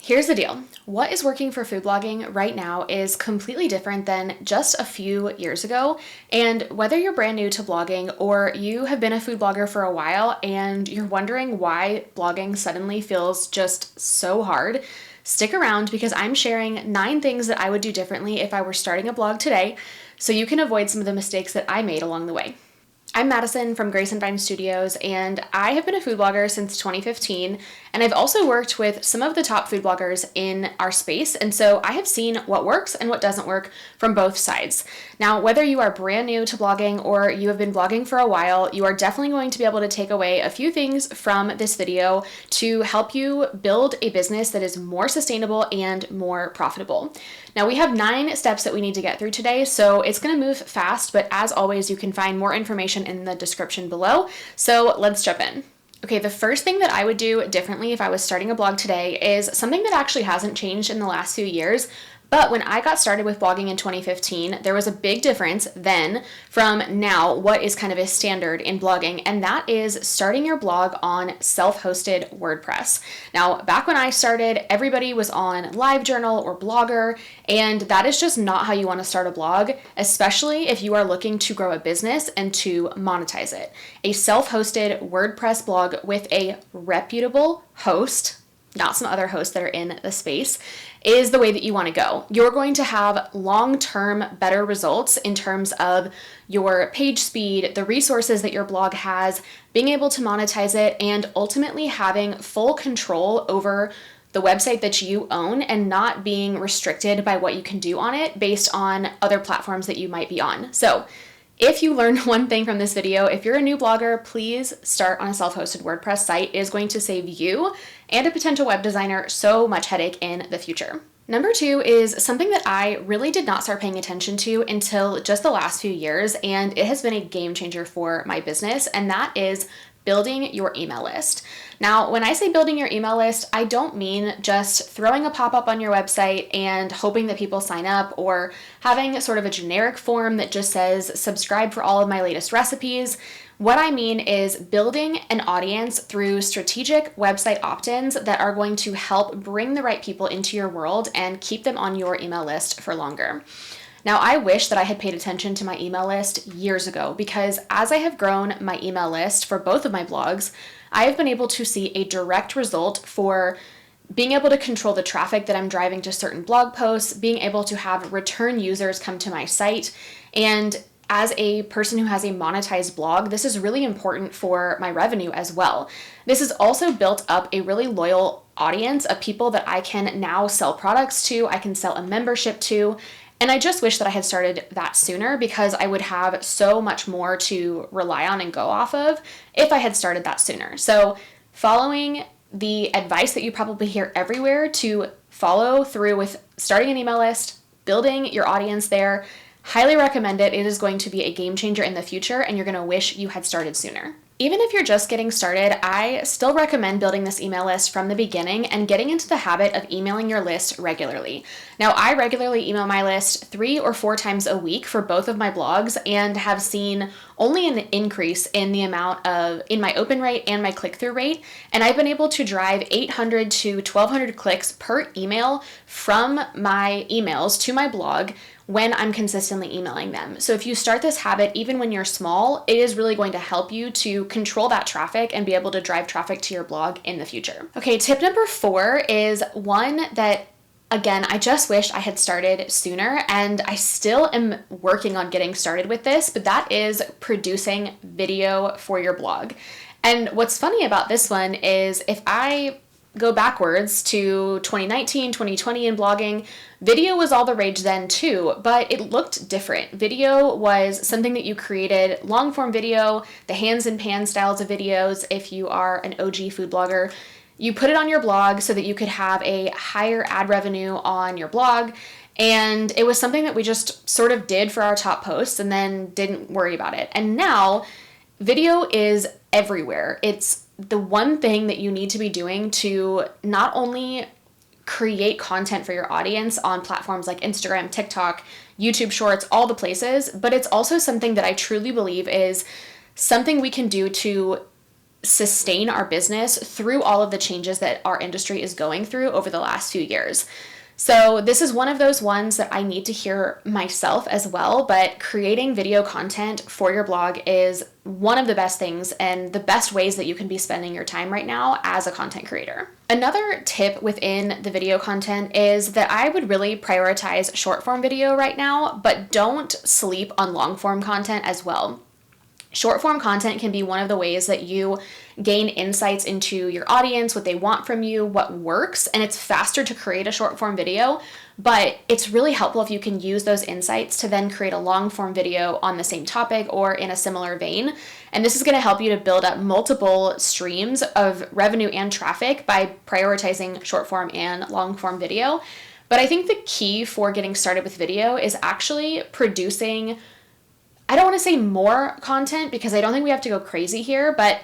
Here's the deal. What is working for food blogging right now is completely different than just a few years ago. And whether you're brand new to blogging or you have been a food blogger for a while and you're wondering why blogging suddenly feels just so hard, stick around because I'm sharing 9 things that I would do differently if I were starting a blog today so you can avoid some of the mistakes that I made along the way. I'm Madison from Grace and Vine Studios, and I have been a food blogger since 2015, and I've also worked with some of the top food bloggers in our space, and so I have seen what works and what doesn't work from both sides. Now, whether you are brand new to blogging or you have been blogging for a while, you are definitely going to be able to take away a few things from this video to help you build a business that is more sustainable and more profitable. Now, we have 9 steps that we need to get through today, so it's going to move fast, but as always, you can find more information in the description below. So let's jump in. Okay, the first thing that I would do differently if I was starting a blog today is something that actually hasn't changed in the last few years. But when I got started with blogging in 2015, there was a big difference then from now what is kind of a standard in blogging, and that is starting your blog on self-hosted WordPress. Now, back when I started, everybody was on LiveJournal or Blogger, and that is just not how you want to start a blog, especially if you are looking to grow a business and to monetize it. A self-hosted WordPress blog with a reputable host, not some other hosts that are in the space, is the way that you want to go. You're going to have long-term better results in terms of your page speed, the resources that your blog has, being able to monetize it, and ultimately having full control over the website that you own and not being restricted by what you can do on it based on other platforms that you might be on. So if you learned one thing from this video, if you're a new blogger, please start on a self-hosted WordPress site. It is going to save you and a potential web designer so much headache in the future. Number 2 is something that I really did not start paying attention to until just the last few years, and it has been a game changer for my business, and that is building your email list. Now, when I say building your email list, I don't mean just throwing a pop-up on your website and hoping that people sign up or having sort of a generic form that just says subscribe for all of my latest recipes. What I mean is building an audience through strategic website opt-ins that are going to help bring the right people into your world and keep them on your email list for longer. Now, I wish that I had paid attention to my email list years ago because as I have grown my email list for both of my blogs, I have been able to see a direct result for being able to control the traffic that I'm driving to certain blog posts, being able to have return users come to my site, and as a person who has a monetized blog, this is really important for my revenue as well. This has also built up a really loyal audience of people that I can now sell products to, I can sell a membership to, and I just wish that I had started that sooner because I would have so much more to rely on and go off of if I had started that sooner. So following the advice that you probably hear everywhere to follow through with starting an email list, building your audience there, highly recommend it. It is going to be a game changer in the future and you're going to wish you had started sooner. Even if you're just getting started, I still recommend building this email list from the beginning and getting into the habit of emailing your list regularly. Now, I regularly email my list 3 or 4 times a week for both of my blogs and have seen only an increase in the amount in my open rate and my click-through rate. And I've been able to drive 800 to 1,200 clicks per email from my emails to my blog when I'm consistently emailing them. So if you start this habit, even when you're small, it is really going to help you to control that traffic and be able to drive traffic to your blog in the future. Okay, tip number 4 is one that, again, I just wish I had started sooner, and I still am working on getting started with this, but that is producing video for your blog. And what's funny about this one is if I go backwards to 2019, 2020 in blogging, video was all the rage then too, but it looked different. Video was something that you created, long form video, the hands and pan styles of videos. If you are an OG food blogger, you put it on your blog so that you could have a higher ad revenue on your blog. And it was something that we just sort of did for our top posts and then didn't worry about it. And now video is everywhere. It's the one thing that you need to be doing to not only create content for your audience on platforms like Instagram, TikTok, YouTube Shorts, all the places, but it's also something that I truly believe is something we can do to sustain our business through all of the changes that our industry is going through over the last few years. So this is one of those ones that I need to hear myself as well, but creating video content for your blog is one of the best things and the best ways that you can be spending your time right now as a content creator. Another tip within the video content is that I would really prioritize short form video right now, but don't sleep on long form content as well. Short form content can be one of the ways that you gain insights into your audience, what they want from you, what works, and it's faster to create a short form video, but it's really helpful if you can use those insights to then create a long form video on the same topic or in a similar vein. And this is going to help you to build up multiple streams of revenue and traffic by prioritizing short form and long form video. But I think the key for getting started with video is actually producing, I don't want to say more content because I don't think we have to go crazy here, but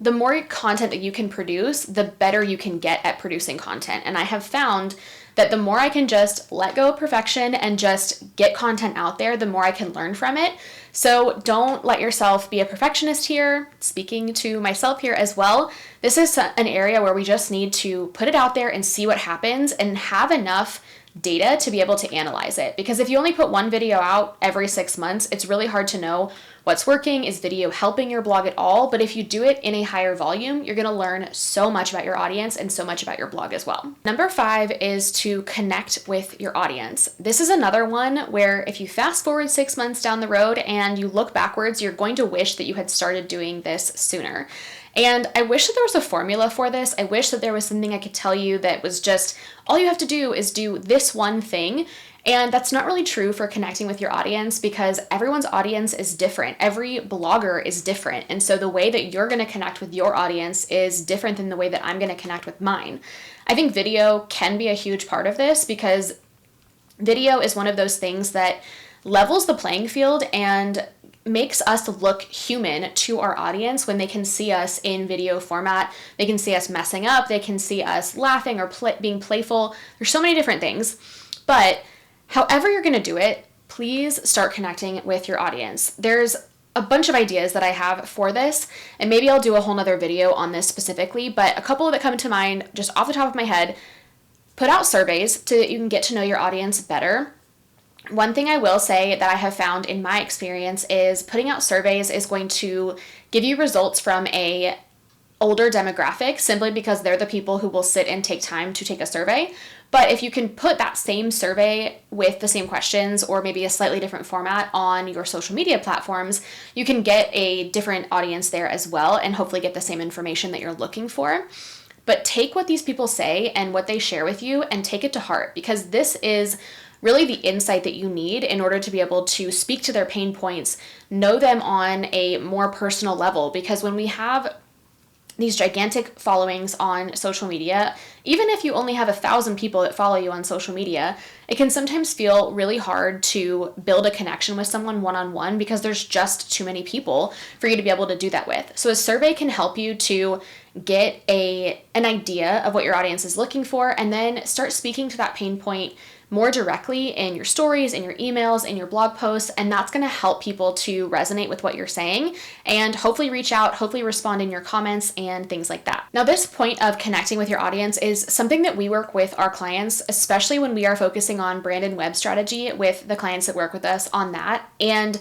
the more content that you can produce, the better you can get at producing content. And I have found that the more I can just let go of perfection and just get content out there, the more I can learn from it. So don't let yourself be a perfectionist here. Speaking to myself here as well, this is an area where we just need to put it out there and see what happens and have enough data to be able to analyze it. Because if you only put one video out every 6 months, it's really hard to know what's working. Is video helping your blog at all? But if you do it in a higher volume, you're going to learn so much about your audience and so much about your blog as well. Number 5 is to connect with your audience. This is another one where if you fast forward 6 months down the road and you look backwards, you're going to wish that you had started doing this sooner. And I wish that there was a formula for this. I wish that there was something I could tell you that was just, all you have to do is do this one thing. And that's not really true for connecting with your audience because everyone's audience is different. Every blogger is different. And so the way that you're going to connect with your audience is different than the way that I'm going to connect with mine. I think video can be a huge part of this because video is one of those things that levels the playing field and makes us look human to our audience when they can see us in video format. They can see us messing up. They can see us laughing or being playful. There's so many different things. But however you're going to do it, please start connecting with your audience. There's a bunch of ideas that I have for this, and maybe I'll do a whole nother video on this specifically, but a couple that come to mind just off the top of my head. Put out surveys so that you can get to know your audience better. One thing I will say that I have found in my experience is putting out surveys is going to give you results from a older demographic simply because they're the people who will sit and take time to take a survey. But if you can put that same survey with the same questions or maybe a slightly different format on your social media platforms, you can get a different audience there as well and hopefully get the same information that you're looking for. But take what these people say and what they share with you and take it to heart because this is really the insight that you need in order to be able to speak to their pain points, know them on a more personal level. Because when we have these gigantic followings on social media, even if you only have 1,000 people that follow you on social media, it can sometimes feel really hard to build a connection with someone one-on-one because there's just too many people for you to be able to do that with. So a survey can help you to get an idea of what your audience is looking for and then start speaking to that pain point more directly in your stories, in your emails, in your blog posts, and that's going to help people to resonate with what you're saying and hopefully reach out, hopefully respond in your comments and things like that. Now, this point of connecting with your audience is something that we work with our clients, especially when we are focusing on brand and web strategy with the clients that work with us on that. And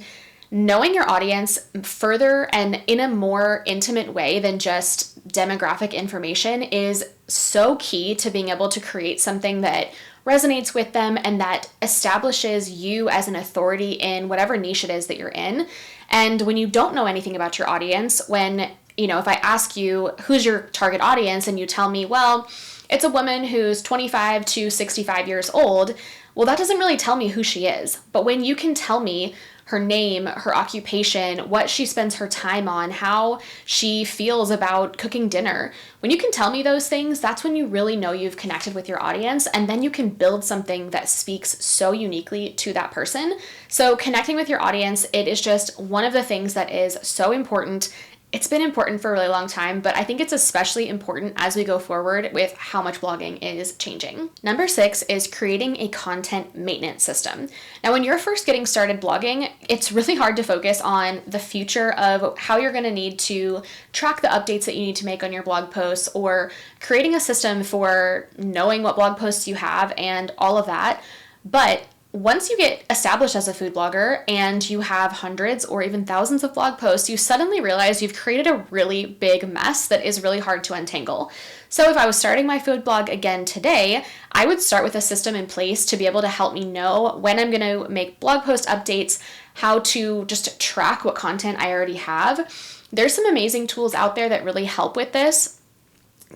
knowing your audience further and in a more intimate way than just demographic information is so key to being able to create something that resonates with them and that establishes you as an authority in whatever niche it is that you're in. And when you don't know anything about your audience, if I ask you who's your target audience and you tell me, well, it's a woman who's 25 to 65 years old, well, that doesn't really tell me who she is. But when you can tell me her name, her occupation, what she spends her time on, how she feels about cooking dinner. When you can tell me those things, that's when you really know you've connected with your audience, and then you can build something that speaks so uniquely to that person. So connecting with your audience, it is just one of the things that is so important It's been important for a really long time, but I think it's especially important as we go forward with how much blogging is changing. Number 6 is creating a content maintenance system. Now, when you're first getting started blogging, it's really hard to focus on the future of how you're going to need to track the updates that you need to make on your blog posts, or creating a system for knowing what blog posts you have and all of that. But once you get established as a food blogger and you have hundreds or even thousands of blog posts, you suddenly realize you've created a really big mess that is really hard to untangle. So if I was starting my food blog again today, I would start with a system in place to be able to help me know when I'm going to make blog post updates, how to just track what content I already have. There's some amazing tools out there that really help with this.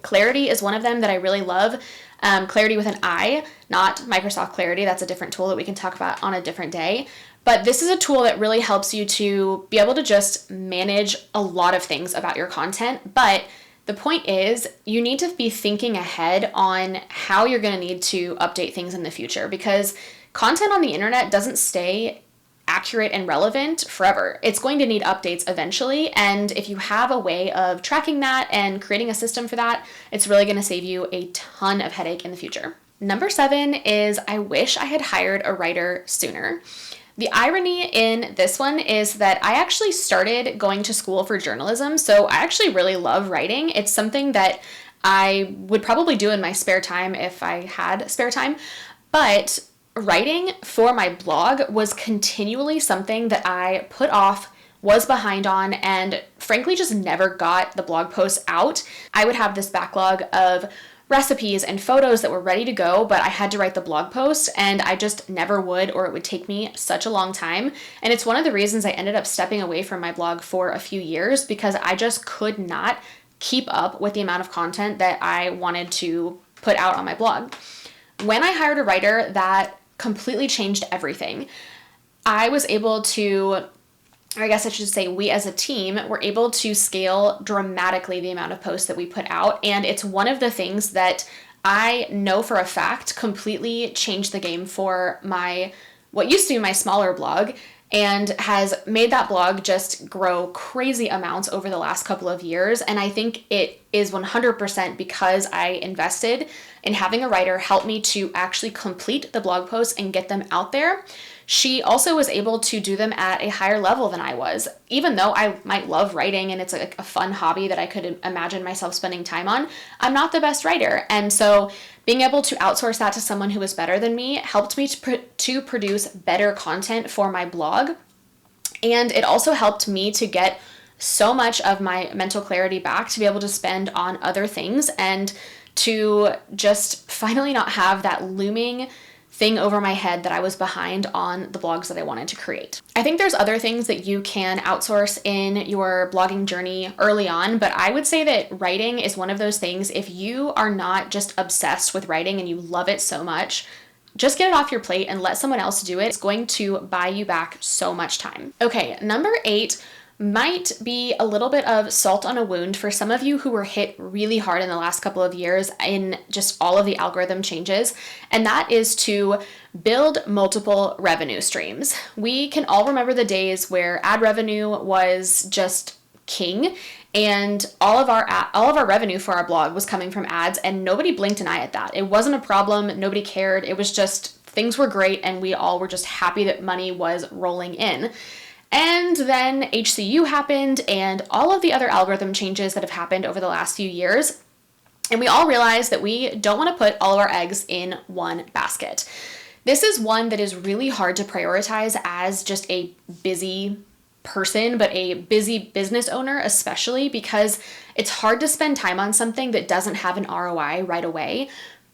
Clarity is one of them that I really love. Clarity with an I, not Microsoft Clarity. That's a different tool that we can talk about on a different day. But this is a tool that really helps you to be able to just manage a lot of things about your content. But the point is, you need to be thinking ahead on how you're going to need to update things in the future, because content on the internet doesn't stay accurate and relevant forever. It's going to need updates eventually, and if you have a way of tracking that and creating a system for that, it's really going to save you a ton of headache in the future. Number 7 is, I wish I had hired a writer sooner. The irony in this one is that I actually started going to school for journalism, so I actually really love writing. It's something that I would probably do in my spare time if I had spare time, but writing for my blog was continually something that I put off, was behind on, and frankly just never got the blog posts out. I would have this backlog of recipes and photos that were ready to go, but I had to write the blog post and I just never would, or it would take me such a long time. And it's one of the reasons I ended up stepping away from my blog for a few years, because I just could not keep up with the amount of content that I wanted to put out on my blog. When I hired a writer, that completely changed everything. I was able to, or I guess I should say we as a team were able to scale dramatically the amount of posts that we put out. And it's one of the things that I know for a fact completely changed the game for what used to be my smaller blog, and has made that blog just grow crazy amounts over the last couple of years. And I think it is 100% because I invested in having a writer help me to actually complete the blog posts and get them out there. She also was able to do them at a higher level than I was. Even though I might love writing and it's a fun hobby that I could imagine myself spending time on, I'm not the best writer. And so being able to outsource that to someone who was better than me helped me to produce better content for my blog. And it also helped me to get so much of my mental clarity back to be able to spend on other things and to just finally not have that looming thing over my head that I was behind on the blogs that I wanted to create. I think there's other things that you can outsource in your blogging journey early on, but I would say that writing is one of those things. If you are not just obsessed with writing and you love it so much, just get it off your plate and let someone else do it. It's going to buy you back so much time. Okay, number 8 might be a little bit of salt on a wound for some of you who were hit really hard in the last couple of years in just all of the algorithm changes, and that is to build multiple revenue streams. We can all remember the days where ad revenue was just king, and all of our revenue for our blog was coming from ads, and nobody blinked an eye at that. It wasn't a problem, nobody cared. It was just things were great and we all were just happy that money was rolling in. And then HCU happened and all of the other algorithm changes that have happened over the last few years. And we all realized that we don't want to put all of our eggs in one basket. This is one that is really hard to prioritize as just a busy person, but a busy business owner especially, because it's hard to spend time on something that doesn't have an ROI right away.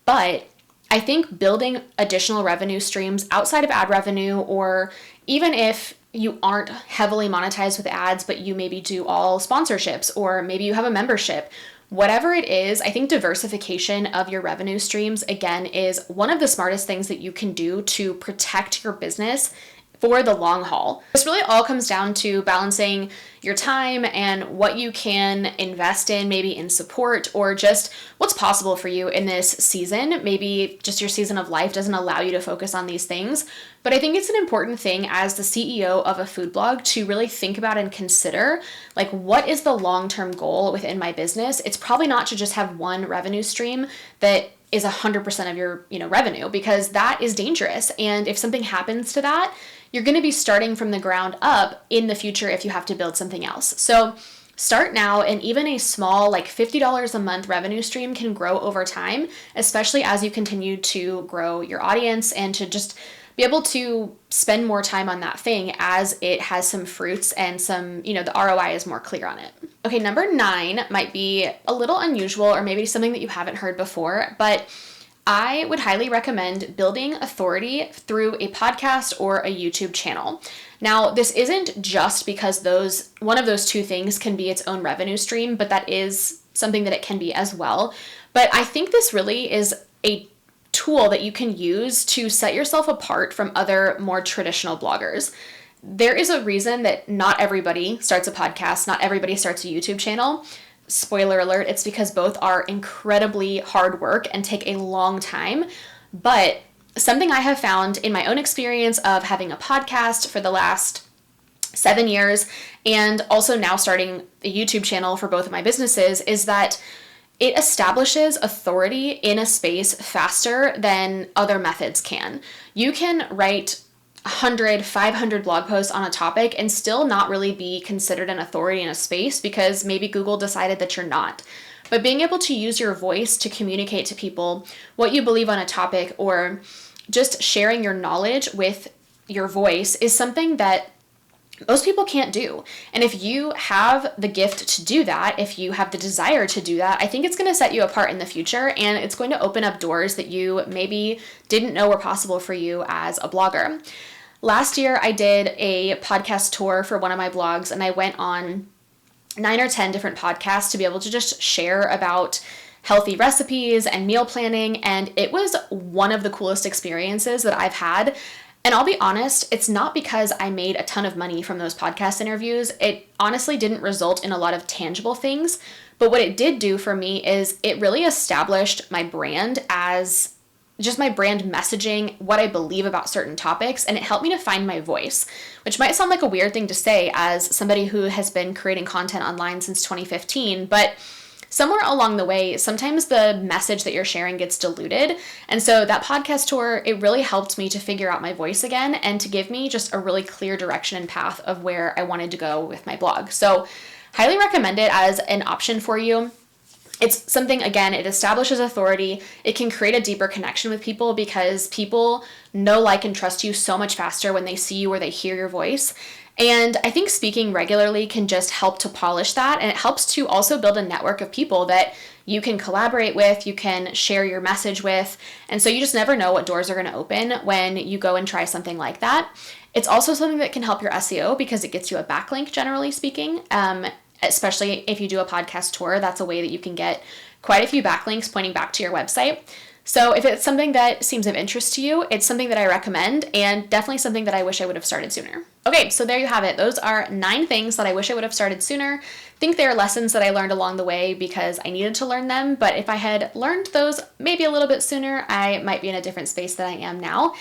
But I think building additional revenue streams outside of ad revenue, or even if you aren't heavily monetized with ads, but you maybe do all sponsorships, or maybe you have a membership, whatever it is, I think diversification of your revenue streams, again, is one of the smartest things that you can do to protect your business for the long haul. This really all comes down to balancing your time and what you can invest in, maybe in support or just what's possible for you in this season. Maybe just your season of life doesn't allow you to focus on these things. But I think it's an important thing as the CEO of a food blog to really think about and consider, like, what is the long-term goal within my business? It's probably not to just have one revenue stream that is 100% of your, revenue, because that is dangerous. And if something happens to that, you're going to be starting from the ground up in the future if you have to build something else. So start now, and even a small, like $50 a month revenue stream can grow over time, especially as you continue to grow your audience and to just be able to spend more time on that thing as it has some fruits and some, the ROI is more clear on it. Okay, number 9 might be a little unusual or maybe something that you haven't heard before, but I would highly recommend building authority through a podcast or a YouTube channel. Now, this isn't just because one of those two things can be its own revenue stream, but that is something that it can be as well. But I think this really is a tool that you can use to set yourself apart from other more traditional bloggers. There is a reason that not everybody starts a podcast, not everybody starts a YouTube channel. Spoiler alert, it's because both are incredibly hard work and take a long time. But something I have found in my own experience of having a podcast for the last 7 years and also now starting a YouTube channel for both of my businesses is that it establishes authority in a space faster than other methods can. You can write 100, 500 blog posts on a topic and still not really be considered an authority in a space because maybe Google decided that you're not. But being able to use your voice to communicate to people what you believe on a topic or just sharing your knowledge with your voice is something that most people can't do. And if you have the gift to do that, if you have the desire to do that, I think it's going to set you apart in the future, and it's going to open up doors that you maybe didn't know were possible for you as a blogger. Last year, I did a podcast tour for one of my blogs, and I went on 9 or 10 different podcasts to be able to just share about healthy recipes and meal planning, and it was one of the coolest experiences that I've had. And I'll be honest, it's not because I made a ton of money from those podcast interviews. It honestly didn't result in a lot of tangible things. But what it did do for me is it really established my brand as just my brand messaging, what I believe about certain topics, and it helped me to find my voice, which might sound like a weird thing to say as somebody who has been creating content online since 2015, but somewhere along the way, sometimes the message that you're sharing gets diluted. And so that podcast tour, it really helped me to figure out my voice again and to give me just a really clear direction and path of where I wanted to go with my blog. So highly recommend it as an option for you. It's something, again, it establishes authority. It can create a deeper connection with people because people know, like, and trust you so much faster when they see you or they hear your voice. And I think speaking regularly can just help to polish that. And it helps to also build a network of people that you can collaborate with, you can share your message with. And so you just never know what doors are going to open when you go and try something like that. It's also something that can help your SEO because it gets you a backlink, generally speaking. Especially if you do a podcast tour, that's a way that you can get quite a few backlinks pointing back to your website. So if it's something that seems of interest to you, it's something that I recommend and definitely something that I wish I would have started sooner. Okay, so there you have it. Those are 9 things that I wish I would have started sooner. I think they are lessons that I learned along the way because I needed to learn them, but if I had learned those maybe a little bit sooner, I might be in a different space than I am now.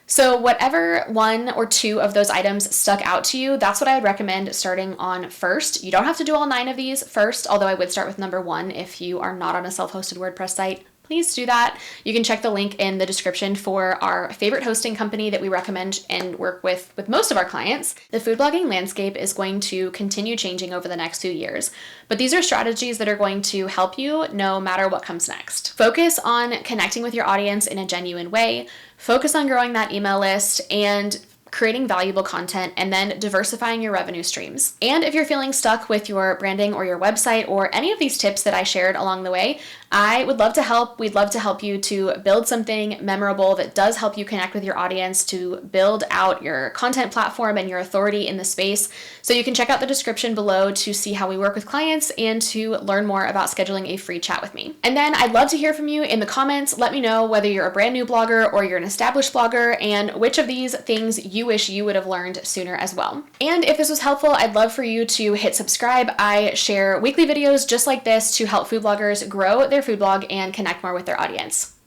So whatever 1 or 2 of those items stuck out to you, that's what I would recommend starting on first. You don't have to do all 9 of these first, although I would start with number 1 if you are not on a self-hosted WordPress site. Please do that. You can check the link in the description for our favorite hosting company that we recommend and work with most of our clients. The food blogging landscape is going to continue changing over the next few years, but these are strategies that are going to help you no matter what comes next. Focus on connecting with your audience in a genuine way. Focus on growing that email list and creating valuable content, and then diversifying your revenue streams. And if you're feeling stuck with your branding or your website or any of these tips that I shared along the way, I would love to help. We'd love to help you to build something memorable that does help you connect with your audience, to build out your content platform and your authority in the space. So you can check out the description below to see how we work with clients and to learn more about scheduling a free chat with me. And then I'd love to hear from you in the comments. Let me know whether you're a brand new blogger or you're an established blogger and which of these things you wish you would have learned sooner as well. And if this was helpful, I'd love for you to hit subscribe. I share weekly videos just like this to help food bloggers grow their food blog and connect more with their audience.